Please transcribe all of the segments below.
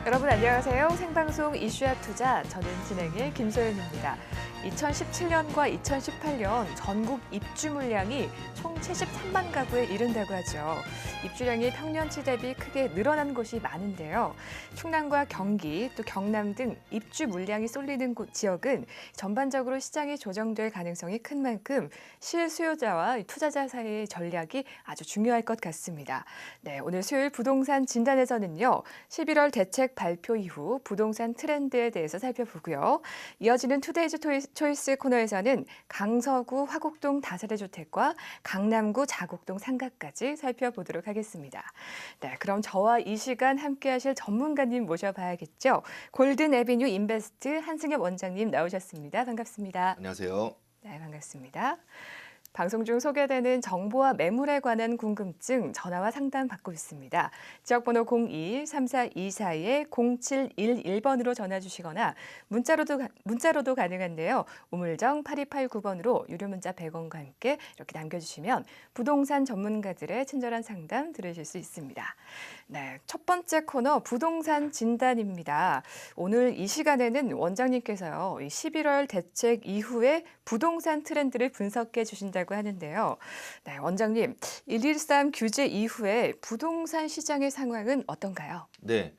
여러분 안녕하세요. 생방송 이슈야 투자, 저는 진행의 김소연입니다. 2017년과 2018년 전국 입주 물량이 총 73만 가구에 이른다고 하죠. 입주량이 평년치 대비 크게 늘어난 곳이 많은데요. 충남과 경기, 또 경남 등 입주 물량이 쏠리는 지역은 전반적으로 시장이 조정될 가능성이 큰 만큼 실수요자와 투자자 사이의 전략이 아주 중요할 것 같습니다. 네, 오늘 수요일 부동산 진단에서는요. 11월 대책 발표 이후 부동산 트렌드에 대해서 살펴보고요. 이어지는 투데이즈 초이스 코너에서는 강서구 화곡동 다세대 주택과 강남구 자곡동 상가까지 살펴보도록 하겠습니다. 네, 그럼 저와 이 시간 함께 하실 전문가님 모셔봐야겠죠. 골든 에비뉴 인베스트 한승엽 원장님 나오셨습니다. 반갑습니다. 안녕하세요. 네, 반갑습니다. 방송 중 소개되는 정보와 매물에 관한 궁금증 전화와 상담 받고 있습니다. 지역번호 02-3424-0711번으로 전화 주시거나 문자로도 가능한데요. 우물정 8289번으로 유료 문자 100원과 함께 이렇게 남겨주시면 부동산 전문가들의 친절한 상담 들으실 수 있습니다. 네, 첫 번째 코너 부동산 진단입니다. 오늘 이 시간에는 원장님께서요. 11월 대책 이후에 부동산 트렌드를 분석해 주신다고 하는데요. 네, 원장님, 113 규제 이후에 부동산 시장의 상황은 어떤가요? 네,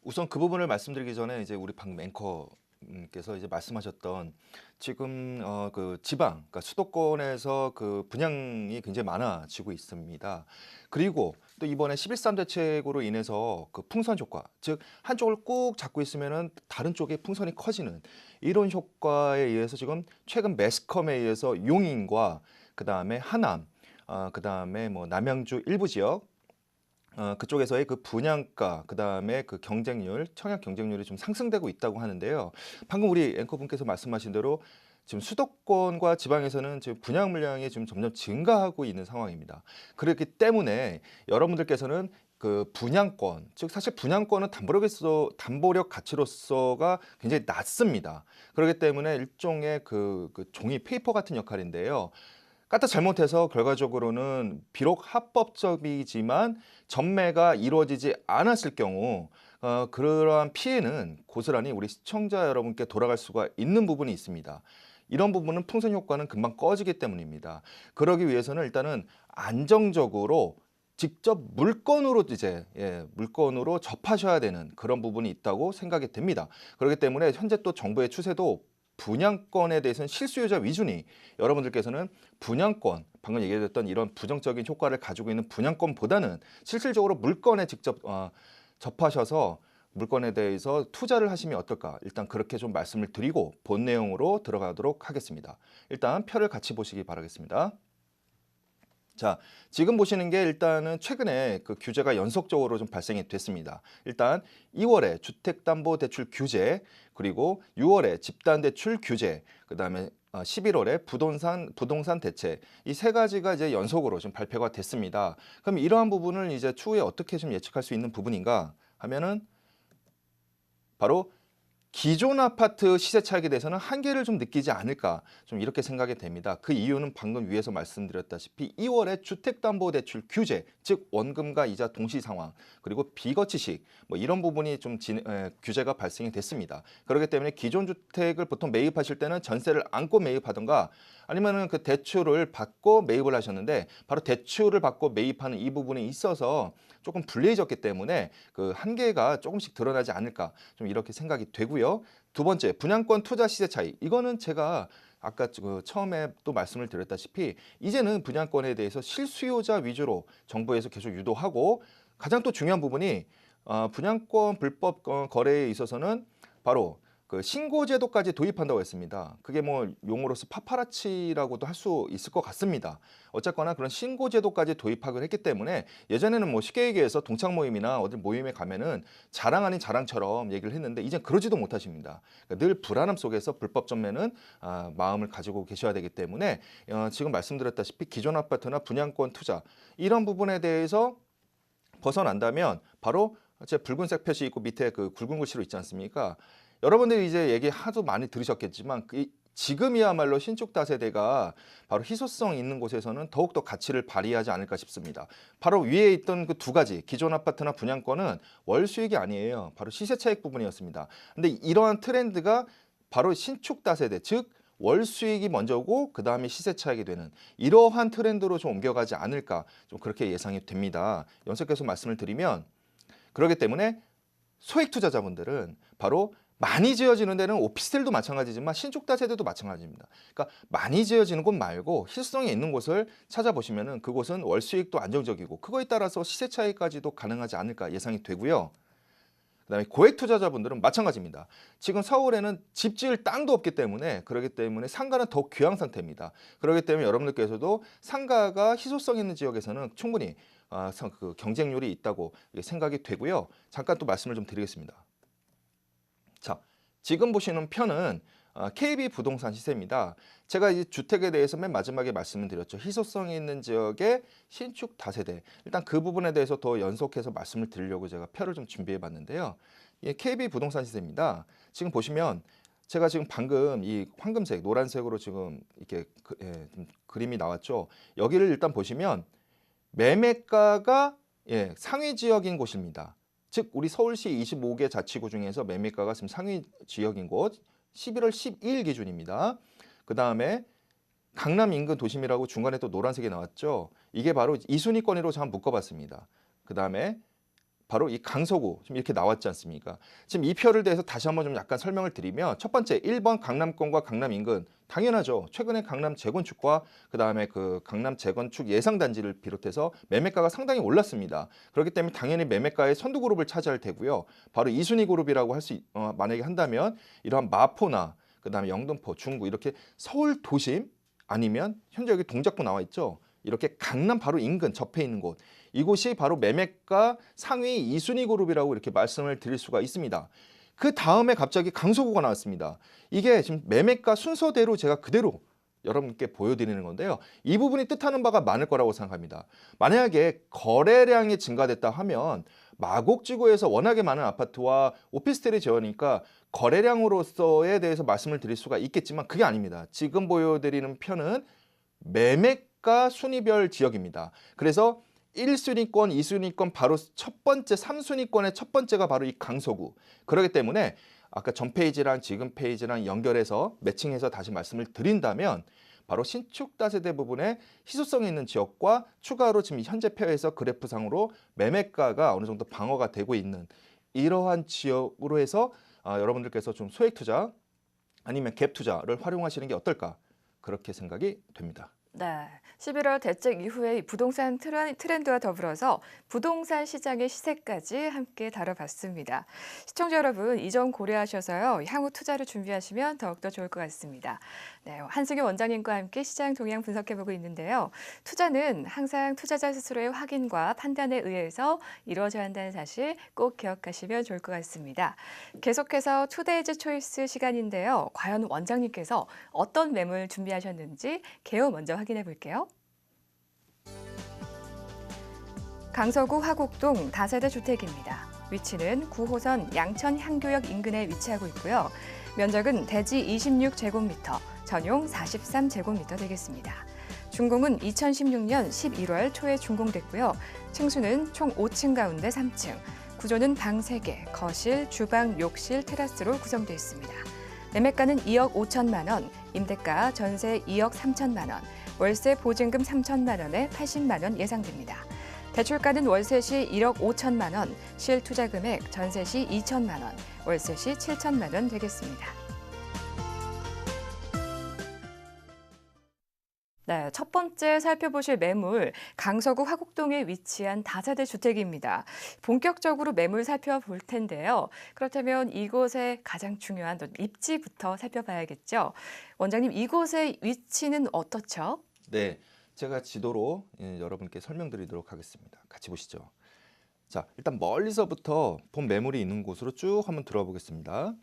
우선 그 부분을 말씀드리기 전에 이제 우리 박 앵커께서 이제 말씀하셨던 지금 그 지방, 그러니까 수도권에서 그 분양이 굉장히 많아지고 있습니다. 그리고 또 이번에 11.3 대책으로 인해서 그 풍선 효과, 즉 한쪽을 꾹 잡고 있으면은 다른 쪽에 풍선이 커지는 이런 효과에 의해서 지금 최근 매스컴에 의해서 용인과 그 다음에 하남, 그 다음에 뭐 남양주 일부 지역 그쪽에서의 그 분양가, 그 다음에 그 경쟁률, 청약 경쟁률이 좀 상승되고 있다고 하는데요. 방금 우리 앵커분께서 말씀하신 대로 지금 수도권과 지방에서는 지금 분양 물량이 지금 점점 증가하고 있는 상황입니다. 그렇기 때문에 여러분들께서는 그 분양권, 즉 사실 분양권은 담보력 가치로서가 굉장히 낮습니다. 그렇기 때문에 일종의 그 종이 페이퍼 같은 역할인데요. 까딱 잘못해서 결과적으로는 비록 합법적이지만 전매가 이루어지지 않았을 경우 그러한 피해는 고스란히 우리 시청자 여러분께 돌아갈 수가 있는 부분이 있습니다. 이런 부분은 풍선 효과는 금방 꺼지기 때문입니다. 그러기 위해서는 일단은 안정적으로 직접 물건으로 물건으로 접하셔야 되는 그런 부분이 있다고 생각이 됩니다. 그렇기 때문에 현재 또 정부의 추세도 분양권에 대해서는 실수요자 위주니 여러분들께서는 분양권, 방금 얘기했던 이런 부정적인 효과를 가지고 있는 분양권보다는 실질적으로 물건에 직접 접하셔서 물건에 대해서 투자를 하시면 어떨까? 일단 그렇게 좀 말씀을 드리고 본 내용으로 들어가도록 하겠습니다. 일단 표를 같이 보시기 바라겠습니다. 자, 지금 보시는 게 일단은 최근에 그 규제가 연속적으로 좀 발생이 됐습니다. 일단 2월에 주택담보대출 규제, 그리고 6월에 집단대출 규제, 그다음에 11월에 부동산 대책, 이 세 가지가 이제 연속으로 좀 발표가 됐습니다. 그럼 이러한 부분을 이제 추후에 어떻게 좀 예측할 수 있는 부분인가 하면은 바로 기존 아파트 시세 차익에 대해서는 한계를 좀 느끼지 않을까, 좀 이렇게 생각이 됩니다. 그 이유는 방금 위에서 말씀드렸다시피 2월에 주택담보대출 규제, 즉 원금과 이자 동시 상환, 그리고 비거치식 뭐 이런 부분이 좀 규제가 발생이 됐습니다. 그렇기 때문에 기존 주택을 보통 매입하실 때는 전세를 안고 매입하던가 아니면은 그 대출을 받고 매입을 하셨는데 바로 대출을 받고 매입하는 이 부분에 있어서 조금 불리해졌기 때문에 그 한계가 조금씩 드러나지 않을까, 좀 이렇게 생각이 되고요. 두 번째, 분양권 투자 시세 차이. 이거는 제가 아까 처음에 또 말씀을 드렸다시피 이제는 분양권에 대해서 실수요자 위주로 정부에서 계속 유도하고, 가장 또 중요한 부분이 분양권 불법 거래에 있어서는 바로 그 신고제도까지 도입한다고 했습니다. 그게 뭐 용어로서 파파라치라고도 할 수 있을 것 같습니다. 어쨌거나 그런 신고제도까지 도입하기로 했기 때문에 예전에는 뭐 쉽게 얘기해서 동창 모임이나 어디 모임에 가면은 자랑 아닌 자랑처럼 얘기를 했는데 이젠 그러지도 못하십니다. 그러니까 늘 불안함 속에서 불법 전매는 마음을 가지고 계셔야 되기 때문에 지금 말씀드렸다시피 기존 아파트나 분양권 투자 이런 부분에 대해서 벗어난다면 바로 제 붉은색 표시 있고 밑에 그 굵은 글씨로 있지 않습니까? 여러분들이 이제 얘기 하도 많이 들으셨겠지만 지금이야말로 신축 다세대가 바로 희소성 있는 곳에서는 더욱더 가치를 발휘하지 않을까 싶습니다. 바로 위에 있던 그 두 가지 기존 아파트나 분양권은 월 수익이 아니에요. 바로 시세 차익 부분이었습니다. 근데 이러한 트렌드가 바로 신축 다세대, 즉 월 수익이 먼저고 그 다음에 시세 차익이 되는 이러한 트렌드로 좀 옮겨가지 않을까, 좀 그렇게 예상이 됩니다. 연속해서 말씀을 드리면, 그렇기 때문에 소액 투자자분들은 바로 많이 지어지는 데는 오피스텔도 마찬가지지만 신축 다세대도 마찬가지입니다. 그러니까 많이 지어지는 곳 말고 희소성이 있는 곳을 찾아보시면은 그곳은 월 수익도 안정적이고 그거에 따라서 시세 차익까지도 가능하지 않을까 예상이 되고요. 그다음에 고액 투자자분들은 마찬가지입니다. 지금 서울에는 집 지을 땅도 없기 때문에, 그렇기 때문에 상가는 더욱 귀한 상태입니다. 그렇기 때문에 여러분들께서도 상가가 희소성 있는 지역에서는 충분히 그 경쟁률이 있다고 생각이 되고요. 잠깐 또 말씀을 좀 드리겠습니다. 자, 지금 보시는 편은 KB 부동산 시세입니다. 제가 이 주택에 대해서 맨 마지막에 말씀을 드렸죠. 희소성이 있는 지역의 신축 다세대. 일단 그 부분에 대해서 더 연속해서 말씀을 드리려고 제가 표를 좀 준비해 봤는데요. 이 KB 부동산 시세입니다. 지금 보시면 제가 지금 방금 이 황금색, 노란색으로 지금 이렇게 좀 그림이 나왔죠. 여기를 일단 보시면 매매가가 상위 지역인 곳입니다. 즉 우리 서울시 25개 자치구 중에서 매매가가 지금 상위 지역인 곳 11월 12일 기준입니다. 그 다음에 강남 인근 도심이라고 중간에 또 노란색이 나왔죠. 이게 바로 2순위권으로 제가 묶어봤습니다. 그 다음에 바로 이 강서구 지금 이렇게 나왔지 않습니까? 지금 이 표를 대해서 다시 한번 좀 약간 설명을 드리면, 첫 번째 1번 강남권과 강남 인근, 당연하죠. 최근에 강남 재건축과 그 다음에 그 강남 재건축 예상 단지를 비롯해서 매매가가 상당히 올랐습니다. 그렇기 때문에 당연히 매매가의 선두 그룹을 차지할 테고요. 바로 2순위 그룹이라고 할 수 만약에 한다면 이러한 마포나 그 다음에 영등포, 중구 이렇게 서울 도심, 아니면 현재 여기 동작구 나와 있죠. 이렇게 강남 바로 인근 접해 있는 곳, 이곳이 바로 매매가 상위 2순위 그룹이라고 이렇게 말씀을 드릴 수가 있습니다. 그 다음에 갑자기 강서구가 나왔습니다. 이게 지금 매매가 순서대로 제가 그대로 여러분께 보여드리는 건데요. 이 부분이 뜻하는 바가 많을 거라고 생각합니다. 만약에 거래량이 증가됐다 하면 마곡지구에서 워낙에 많은 아파트와 오피스텔이 지어니까 거래량으로서에 대해서 말씀을 드릴 수가 있겠지만 그게 아닙니다. 지금 보여드리는 편은 매매가 순위별 지역입니다. 그래서 1순위권, 2순위권 바로 첫 번째, 3순위권의 첫 번째가 바로 이 강서구. 그렇기 때문에 아까 전 페이지랑 지금 페이지랑 연결해서 매칭해서 다시 말씀을 드린다면, 바로 신축 다세대 부분에 희소성이 있는 지역과 추가로 지금 현재 표에서 그래프상으로 매매가가 어느 정도 방어가 되고 있는 이러한 지역으로 해서 여러분들께서 좀 소액 투자 아니면 갭 투자를 활용하시는 게 어떨까, 그렇게 생각이 됩니다. 네, 11월 대책 이후에 이 부동산 트렌드와 더불어서 부동산 시장의 시세까지 함께 다뤄봤습니다. 시청자 여러분, 이 점 고려하셔서요, 향후 투자를 준비하시면 더욱더 좋을 것 같습니다. 네, 한승규 원장님과 함께 시장 동향 분석해보고 있는데요. 투자는 항상 투자자 스스로의 확인과 판단에 의해서 이루어져야 한다는 사실 꼭 기억하시면 좋을 것 같습니다. 계속해서 투데이즈 초이스 시간인데요. 과연 원장님께서 어떤 매물 준비하셨는지 개요 먼저 확인해 볼게요. 강서구 화곡동 다세대 주택입니다. 위치는 9호선 양천 향교역 인근에 위치하고 있고요. 면적은 대지 26제곱미터, 전용 43제곱미터 되겠습니다. 준공은 2016년 11월 초에 준공됐고요. 층수는 총 5층 가운데 3층, 구조는 방 3개, 거실, 주방, 욕실, 테라스로 구성되어 있습니다. 매매가는 2억 5천만 원, 임대가 전세 2억 3천만 원, 월세 보증금 3천만 원에 80만 원 예상됩니다. 대출가는 월세 시 1억 5천만 원, 실투자 금액 전세 시 2천만 원, 월세 시 7천만 원 되겠습니다. 네, 첫 번째 살펴보실 매물, 강서구 화곡동에 위치한 다세대 주택입니다. 본격적으로 매물 살펴볼 텐데요. 그렇다면 이곳의 가장 중요한 입지부터 살펴봐야겠죠. 원장님, 이곳의 위치는 어떻죠? 네, 제가 지도로 여러분께 설명드리도록 하겠습니다. 같이 보시죠. 자, 일단 멀리서부터 본 매물이 있는 곳으로 쭉 한번 들어가 보겠습니다.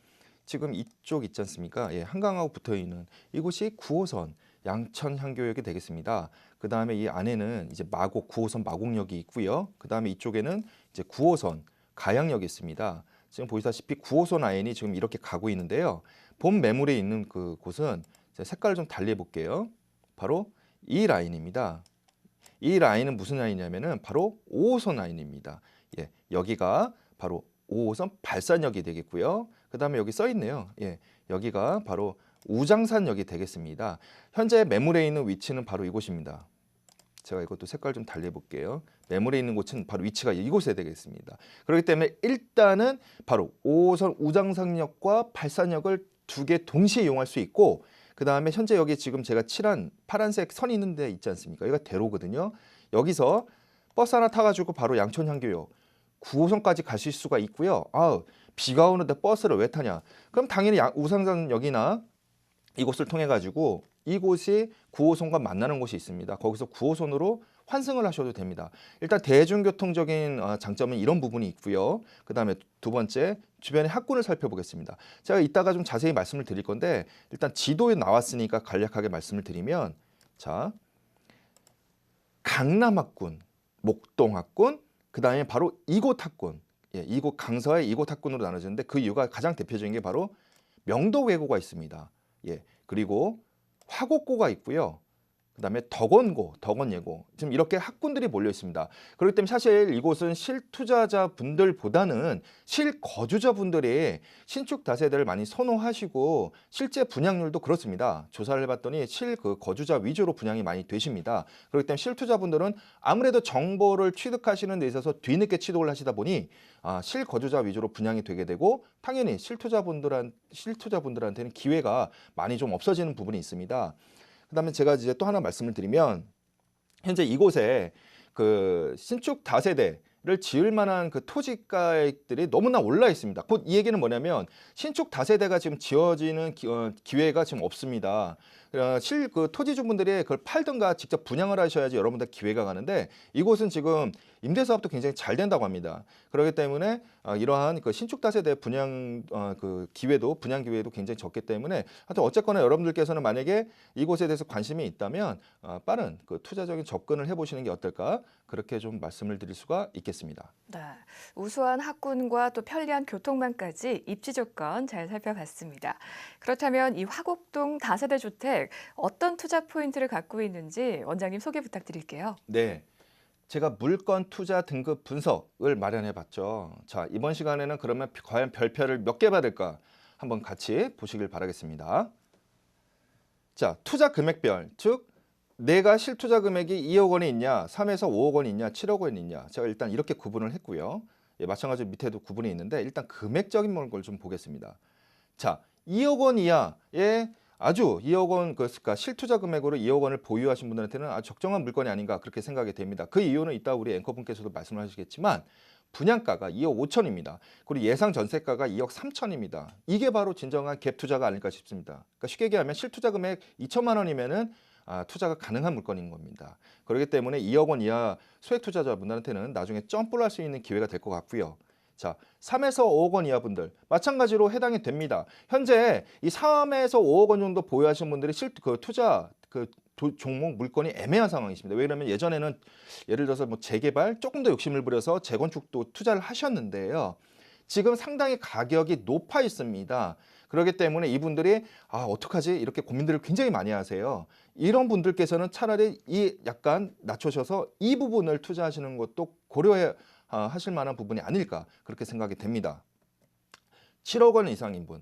지금 이쪽 있지 않습니까? 한강하고 붙어 있는 이곳이 9호선 양천 향교역이 되겠습니다. 그 다음에 이 안에는 이제 마곡 9호선 마곡역이 있고요. 그 다음에 이쪽에는 이제 9호선 가양역이 있습니다. 지금 보시다시피 9호선 라인이 지금 이렇게 가고 있는데요. 본 매물에 있는 그 곳은 자, 색깔을 좀 달리 해볼게요. 바로 이 라인입니다. 이 라인은 무슨 라인이냐면은 바로 5호선 라인입니다. 예, 여기가 바로 5호선 발산역이 되겠고요. 그 다음에 여기 써 있네요. 예, 여기가 바로 우장산역이 되겠습니다. 현재 매물에 있는 위치는 바로 이곳입니다. 제가 이것도 색깔 좀 달리 해볼게요. 매물에 있는 곳은 바로 위치가 이곳에 되겠습니다. 그렇기 때문에 일단은 바로 5호선 우장산역과 발산역을 두 개 동시에 이용할 수 있고, 그 다음에 현재 여기 지금 제가 칠한 파란색 선이 있는 데 있지 않습니까? 여기가 대로거든요. 여기서 버스 하나 타가지고 바로 양천향교역 9호선까지 가실 수가 있고요. 비가 오는데 버스를 왜 타냐? 그럼 당연히 우상산역이나 이곳을 통해 가지고 이곳이 9호선과 만나는 곳이 있습니다. 거기서 9호선으로 환승을 하셔도 됩니다. 일단 대중교통적인 장점은 이런 부분이 있고요. 그 다음에 두 번째, 주변의 학군을 살펴보겠습니다. 제가 이따가 좀 자세히 말씀을 드릴 건데, 일단 지도에 나왔으니까 간략하게 말씀을 드리면, 자, 강남학군, 목동학군, 그 다음에 바로 이곳 학군, 예, 이곳 강서의 이곳 학군으로 나눠지는데, 그 이유가 가장 대표적인 게 바로 명도외고가 있습니다. 예, 그리고 화곡고가 있고요. 그다음에 덕원고, 덕원예고, 지금 이렇게 학군들이 몰려 있습니다. 그렇기 때문에 사실 이곳은 실투자자분들보다는 실거주자분들이 신축 다세대를 많이 선호하시고 실제 분양률도 그렇습니다. 조사를 해봤더니 거주자 위주로 분양이 많이 되십니다. 그렇기 때문에 실투자분들은 아무래도 정보를 취득하시는 데 있어서 뒤늦게 취득을 하시다 보니 실거주자 위주로 분양이 되게 되고, 당연히 실투자분들한테는 기회가 많이 좀 없어지는 부분이 있습니다. 그다음에 제가 이제 또 하나 말씀을 드리면, 현재 이곳에 그 신축 다세대를 지을 만한 그 토지가액들이 너무나 올라 있습니다. 곧 이 얘기는 뭐냐면 신축 다세대가 지금 지어지는 기회가 지금 없습니다. 그 토지주분들이 그걸 팔든가 직접 분양을 하셔야지 여러분들 기회가 가는데, 이곳은 지금 임대 사업도 굉장히 잘 된다고 합니다. 그렇기 때문에 이러한 그 신축 다세대 분양 분양 기회도 굉장히 적기 때문에, 하여튼 어쨌거나 여러분들께서는 만약에 이곳에 대해서 관심이 있다면 빠른 그 투자적인 접근을 해보시는 게 어떨까, 그렇게 좀 말씀을 드릴 수가 있겠습니다. 네, 우수한 학군과 또 편리한 교통망까지 입지 조건 잘 살펴봤습니다. 그렇다면 이 화곡동 다세대 주택 어떤 투자 포인트를 갖고 있는지 원장님 소개 부탁드릴게요. 네. 제가 물건 투자 등급 분석을 마련해 봤죠. 자, 이번 시간에는 그러면 과연 별표를 몇 개 받을까 한번 같이 보시길 바라겠습니다. 자, 투자 금액별, 즉 내가 실투자 금액이 2억 원이 있냐, 3에서 5억 원이 있냐, 7억 원이 있냐. 제가 일단 이렇게 구분을 했고요. 예, 마찬가지로 밑에도 구분이 있는데, 일단 금액적인 걸 좀 보겠습니다. 자, 2억 원 이하의 아주 2억 원, 그러니까 실투자 금액으로 2억 원을 보유하신 분들한테는 아주 적정한 물건이 아닌가 그렇게 생각이 됩니다. 그 이유는 이따 우리 앵커분께서도 말씀을 하시겠지만, 분양가가 2억 5천입니다. 그리고 예상 전세가가 2억 3천입니다. 이게 바로 진정한 갭 투자가 아닐까 싶습니다. 그러니까 쉽게 얘기하면 실투자 금액 2천만 원이면은 투자가 가능한 물건인 겁니다. 그렇기 때문에 2억 원 이하 소액 투자자분들한테는 나중에 점프를 할 수 있는 기회가 될 것 같고요. 자, 3에서 5억 원 이하 분들 마찬가지로 해당이 됩니다. 현재 이 3에서 5억 원 정도 보유하신 분들이 투자 종목 물건이 애매한 상황이십니다. 왜냐하면 예전에는 예를 들어서 뭐 재개발 조금 더 욕심을 부려서 재건축도 투자를 하셨는데요. 지금 상당히 가격이 높아 있습니다. 그렇기 때문에 이분들이 어떡하지? 이렇게 고민들을 굉장히 많이 하세요. 이런 분들께서는 차라리 약간 낮추셔서 이 부분을 투자하시는 것도 고려해 하실 만한 부분이 아닐까 그렇게 생각이 됩니다. 7억 원 이상인 분,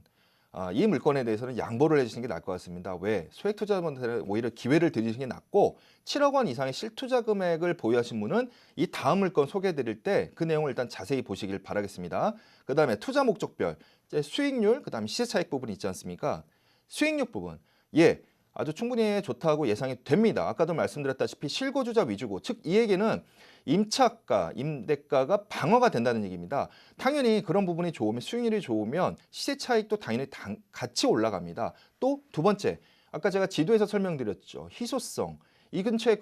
이 물건에 대해서는 양보를 해주시는 게 나을 것 같습니다. 왜? 소액 투자자분들은 오히려 기회를 드리시는 게 낫고, 7억 원 이상의 실투자 금액을 보유하신 분은 이 다음 물건 소개해 드릴 때 그 내용을 일단 자세히 보시길 바라겠습니다. 그 다음에 투자 목적별, 수익률, 그 다음에 시세 차익 부분이 있지 않습니까? 수익률 부분, 예, 아주 충분히 좋다고 예상이 됩니다. 아까도 말씀드렸다시피 실거주자 위주고, 즉 이 얘기는 임차가, 임대가가 방어가 된다는 얘기입니다. 당연히 그런 부분이 좋으면, 수익률이 좋으면 시세 차익도 당연히 같이 올라갑니다. 또 두 번째, 아까 제가 지도에서 설명드렸죠. 희소성. 이 근처에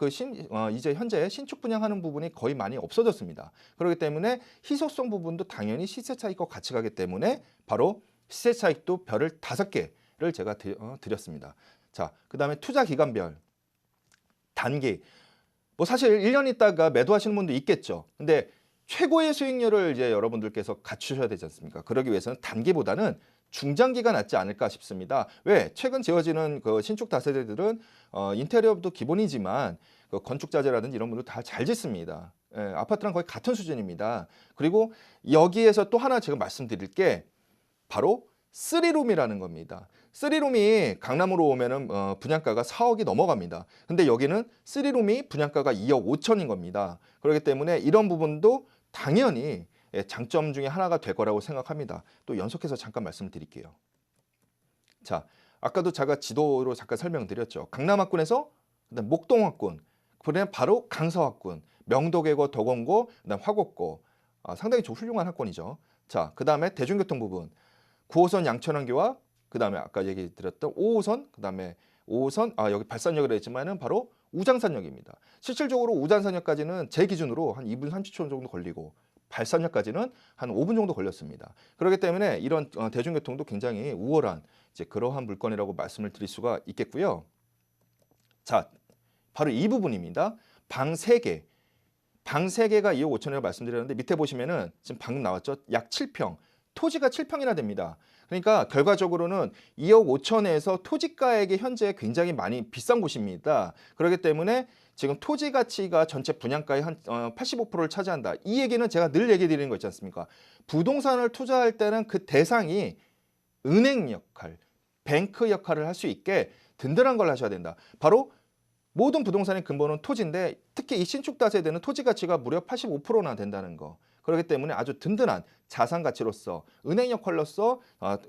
이제 현재 신축 분양하는 부분이 거의 많이 없어졌습니다. 그렇기 때문에 희소성 부분도 당연히 시세 차익과 같이 가기 때문에 바로 시세 차익도 별을 5개를 제가 드렸습니다. 자, 그 다음에 투자 기간별, 단기. 뭐 사실 1년 있다가 매도하시는 분도 있겠죠. 근데 최고의 수익률을 이제 여러분들께서 갖추셔야 되지 않습니까? 그러기 위해서는 단기보다는 중장기가 낫지 않을까 싶습니다. 왜? 최근 지어지는 그 신축 다세대들은 인테리어도 기본이지만 그 건축 자재라든지 이런 분들 다 잘 짓습니다. 예, 아파트랑 거의 같은 수준입니다. 그리고 여기에서 또 하나 제가 말씀드릴 게 바로 쓰리룸이라는 겁니다. 쓰리룸이 강남으로 오면은 분양가가 4억이 넘어갑니다. 근데 여기는 쓰리룸이 분양가가 2억 5천인 겁니다. 그렇기 때문에 이런 부분도 당연히 장점 중에 하나가 될 거라고 생각합니다. 또 연속해서 잠깐 말씀을 드릴게요. 자, 아까도 제가 지도로 잠깐 설명드렸죠. 강남학군에서 그다음 목동학군, 그다음 바로 강서학군, 명도계고, 덕원고, 그다음 화곡고, 상당히 좀 훌륭한 학군이죠. 자, 그다음에 대중교통 부분, 9호선 양천항교와 그다음에 아까 얘기 드렸던 5호선, 그다음에 5호선, 여기 발산역이라 했지만은 바로 우장산역입니다. 실질적으로 우장산역까지는 제 기준으로 한 2분 30초 정도 걸리고 발산역까지는 한 5분 정도 걸렸습니다. 그렇기 때문에 이런 대중교통도 굉장히 우월한 이제 그러한 물건이라고 말씀을 드릴 수가 있겠고요. 자, 바로 이 부분입니다. 방 3개. 방 3개가 2억 5천이라고 말씀드렸는데 밑에 보시면은 지금 방금 나왔죠? 약 7평. 토지가 7평이나 됩니다. 그러니까 결과적으로는 2억 5천에서 토지가액이 현재 굉장히 많이 비싼 곳입니다. 그렇기 때문에 지금 토지 가치가 전체 분양가의 한 85%를 차지한다. 이 얘기는 제가 늘 얘기 드리는 거 있지 않습니까? 부동산을 투자할 때는 그 대상이 은행 역할, 뱅크 역할을 할 수 있게 든든한 걸 하셔야 된다. 바로 모든 부동산의 근본은 토지인데 특히 이 신축 다세대는 토지 가치가 무려 85%나 된다는 거. 그렇기 때문에 아주 든든한 자산 가치로서 은행 역할로서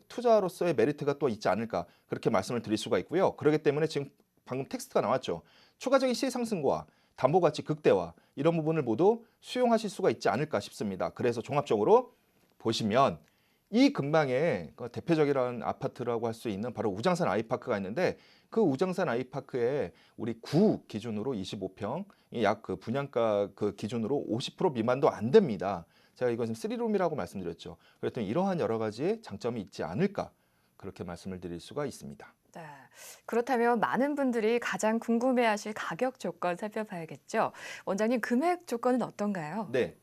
투자로서의 메리트가 또 있지 않을까 그렇게 말씀을 드릴 수가 있고요. 그렇기 때문에 지금 방금 텍스트가 나왔죠. 추가적인 시세 상승과 담보 가치 극대화 이런 부분을 모두 수용하실 수가 있지 않을까 싶습니다. 그래서 종합적으로 보시면 이 근방에 대표적이라는 아파트라고 할 수 있는 바로 우장산 아이파크가 있는데 그 우장산 아이파크에 우리 구 기준으로 25평, 약 그 분양가 그 기준으로 50% 미만도 안 됩니다. 제가 이건 지금 3룸이라고 말씀드렸죠. 그랬더니 이러한 여러 가지 장점이 있지 않을까 그렇게 말씀을 드릴 수가 있습니다. 네. 그렇다면 많은 분들이 가장 궁금해하실 가격 조건 살펴봐야겠죠. 원장님 금액 조건은 어떤가요? 네.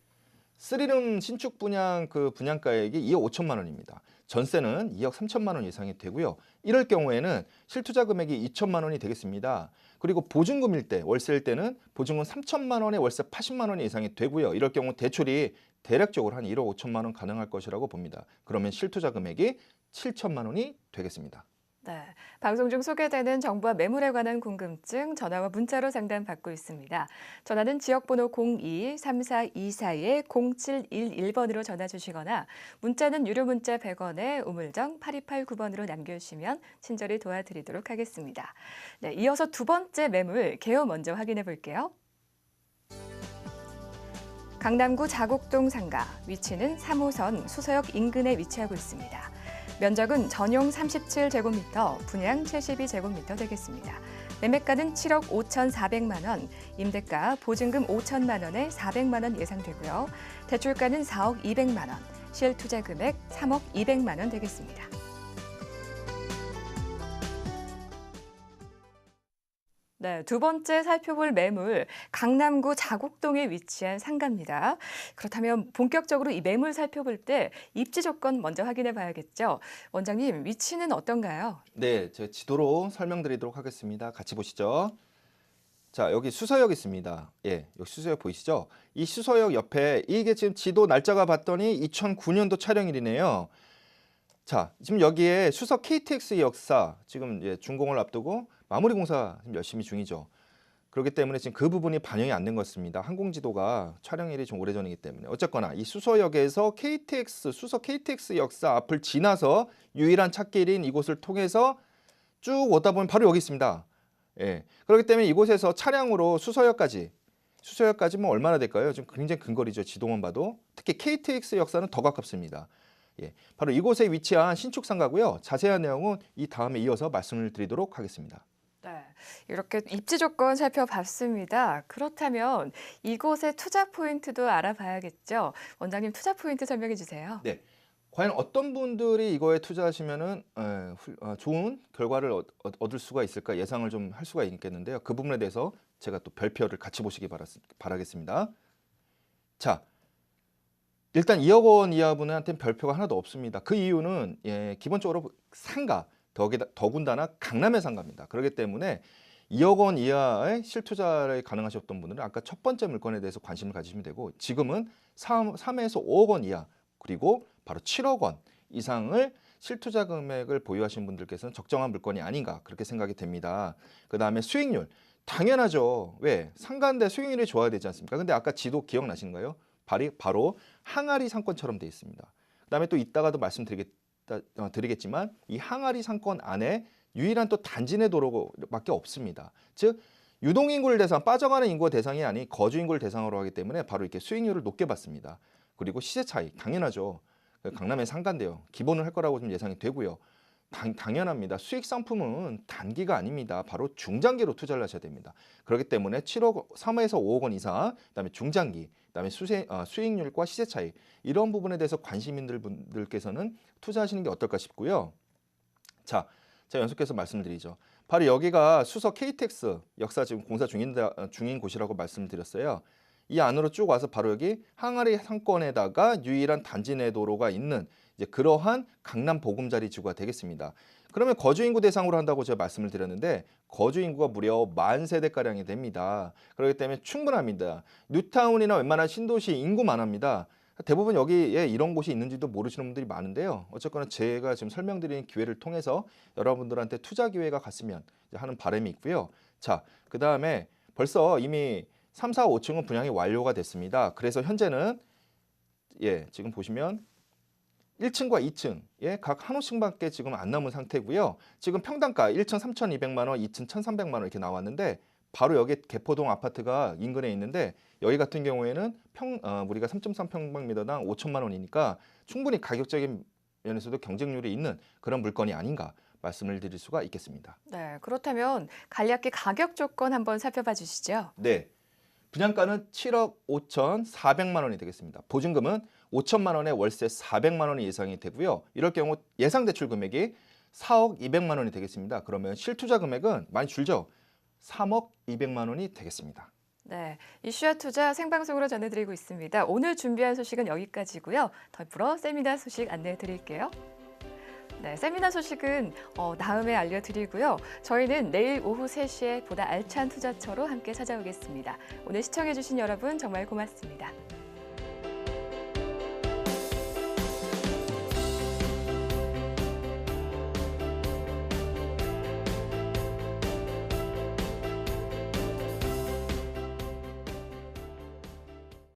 3룸 신축 분양 그 분양가액이 2억 5천만 원입니다. 전세는 2억 3천만 원 이상이 되고요. 이럴 경우에는 실투자 금액이 2천만 원이 되겠습니다. 그리고 보증금일 때, 월세일 때는 보증금 3천만 원에 월세 80만 원 이상이 되고요. 이럴 경우 대출이 대략적으로 한 1억 5천만 원 가능할 것이라고 봅니다. 그러면 실투자 금액이 7천만 원이 되겠습니다. 네, 방송 중 소개되는 정보와 매물에 관한 궁금증 전화와 문자로 상담받고 있습니다. 전화는 지역번호 02-3424-0711번으로 전화 주시거나 문자는 유료 문자 100원에 우물정 8289번으로 남겨주시면 친절히 도와드리도록 하겠습니다. 네, 이어서 두 번째 매물 개요 먼저 확인해 볼게요. 강남구 자곡동 상가, 위치는 3호선 수서역 인근에 위치하고 있습니다. 면적은 전용 37제곱미터, 분양 72제곱미터 되겠습니다. 매매가는 7억 5,400만 원, 임대가 보증금 5천만 원에 400만 원 예상되고요. 대출가는 4억 200만 원, 실투자 금액 3억 200만 원 되겠습니다. 네, 두 번째 살펴볼 매물, 강남구 자곡동에 위치한 상가입니다. 그렇다면 본격적으로 이 매물 살펴볼 때 입지 조건 먼저 확인해 봐야겠죠. 원장님, 위치는 어떤가요? 네, 제가 지도로 설명드리도록 하겠습니다. 같이 보시죠. 자, 여기 수서역 있습니다. 예, 여기 수서역 보이시죠? 이 수서역 옆에 이게 지금 지도 날짜가 봤더니 2009년도 촬영일이네요. 자, 지금 여기에 수서 KTX 역사 지금 이제 준공을 앞두고 마무리 공사 지금 열심히 중이죠. 그렇기 때문에 지금 그 부분이 반영이 안 된 것 같습니다. 항공지도가 촬영일이 좀 오래전이기 때문에. 어쨌거나 이 수서역에서 수서 KTX 역사 앞을 지나서 유일한 찻길인 이곳을 통해서 쭉 오다 보면 바로 여기 있습니다. 예. 그렇기 때문에 이곳에서 차량으로 수서역까지 뭐 얼마나 될까요? 지금 굉장히 근거리죠. 지도만 봐도. 특히 KTX 역사는 더 가깝습니다. 예. 바로 이곳에 위치한 신축 상가고요. 자세한 내용은 이 다음에 이어서 말씀을 드리도록 하겠습니다. 네, 이렇게 입지 조건 살펴봤습니다. 그렇다면 이곳의 투자 포인트도 알아봐야겠죠. 원장님 투자 포인트 설명해 주세요. 네. 과연 어떤 분들이 이거에 투자하시면은 좋은 결과를 얻을 수가 있을까 예상을 좀 할 수가 있겠는데요. 그 부분에 대해서 제가 또 별표를 같이 보시기 바라겠습니다. 자, 일단 2억 원 이하 분한테는 별표가 하나도 없습니다. 그 이유는 기본적으로 상가, 더군다나 강남의 상가입니다. 그렇기 때문에 2억 원 이하의 실투자를 가능하셨던 분들은 아까 첫 번째 물건에 대해서 관심을 가지시면 되고, 지금은 3에서 5억 원 이하, 그리고 바로 7억 원 이상을 실투자 금액을 보유하신 분들께서는 적정한 물건이 아닌가 그렇게 생각이 됩니다. 그 다음에 수익률, 당연하죠. 왜? 상가인데 수익률이 좋아야 되지 않습니까? 근데 아까 지도 기억나시는가요? 바로 항아리 상권처럼 되어 있습니다. 그 다음에 또 이따가도 드리겠지만 이 항아리 상권 안에 유일한 또 단지 내 도로밖에 없습니다. 즉 유동인구를 빠져가는 인구가 대상이 아닌 거주인구를 대상으로 하기 때문에 바로 이렇게 수익률을 높게 받습니다. 그리고 시세 차익 당연하죠. 강남의 상가인데요. 기본을 할 거라고 좀 예상이 되고요. 당연합니다. 수익 상품은 단기가 아닙니다. 바로 중장기로 투자를 하셔야 됩니다. 그렇기 때문에 3에서 5억 원 이상, 그다음에 중장기, 그다음에 수익률과 시세 차익 이런 부분에 대해서 관심 있는 분들께서는 투자하시는 게 어떨까 싶고요. 자, 제가 연속해서 말씀드리죠. 바로 여기가 수서 KTX 역사 지금 공사 중인 곳이라고 말씀드렸어요. 이 안으로 쭉 와서 바로 여기 항아리 상권에다가 유일한 단지 내 도로가 있는 이제 그러한 강남 보금자리 지구가 되겠습니다. 그러면 거주인구 대상으로 한다고 제가 말씀을 드렸는데 거주인구가 무려 10,000세대가량이 됩니다. 그렇기 때문에 충분합니다. 뉴타운이나 웬만한 신도시 인구 많합니다. 대부분 여기에 이런 곳이 있는지도 모르시는 분들이 많은데요. 어쨌거나 제가 지금 설명드리는 기회를 통해서 여러분들한테 투자 기회가 갔으면 하는 바람이 있고요. 자, 그 다음에 벌써 이미 3, 4, 5층은 분양이 완료가 됐습니다. 그래서 현재는 지금 보시면 1층과 2층 각 한 호씩밖에 지금 안 남은 상태고요. 지금 평당가 1층 3,200만 원, 2층 1,300만 원 이렇게 나왔는데 바로 여기 개포동 아파트가 인근에 있는데 여기 같은 경우에는 우리가 3.3평방미터당 5천만 원이니까 충분히 가격적인 면에서도 경쟁률이 있는 그런 물건이 아닌가 말씀을 드릴 수가 있겠습니다. 네, 그렇다면 간략히 가격 조건 한번 살펴봐 주시죠. 네. 분양가는 7억 5,400만 원이 되겠습니다. 보증금은 5천만 원에 월세 400만 원이 예상이 되고요. 이럴 경우 예상 대출 금액이 4억 200만 원이 되겠습니다. 그러면 실투자 금액은 많이 줄죠. 3억 200만 원이 되겠습니다. 네, 이슈와 투자 생방송으로 전해드리고 있습니다. 오늘 준비한 소식은 여기까지고요. 더불어 세미나 소식 안내해 드릴게요. 네, 세미나 소식은 다음에 알려드리고요. 저희는 내일 오후 3시에 보다 알찬 투자처로 함께 찾아오겠습니다. 오늘 시청해주신 여러분 정말 고맙습니다.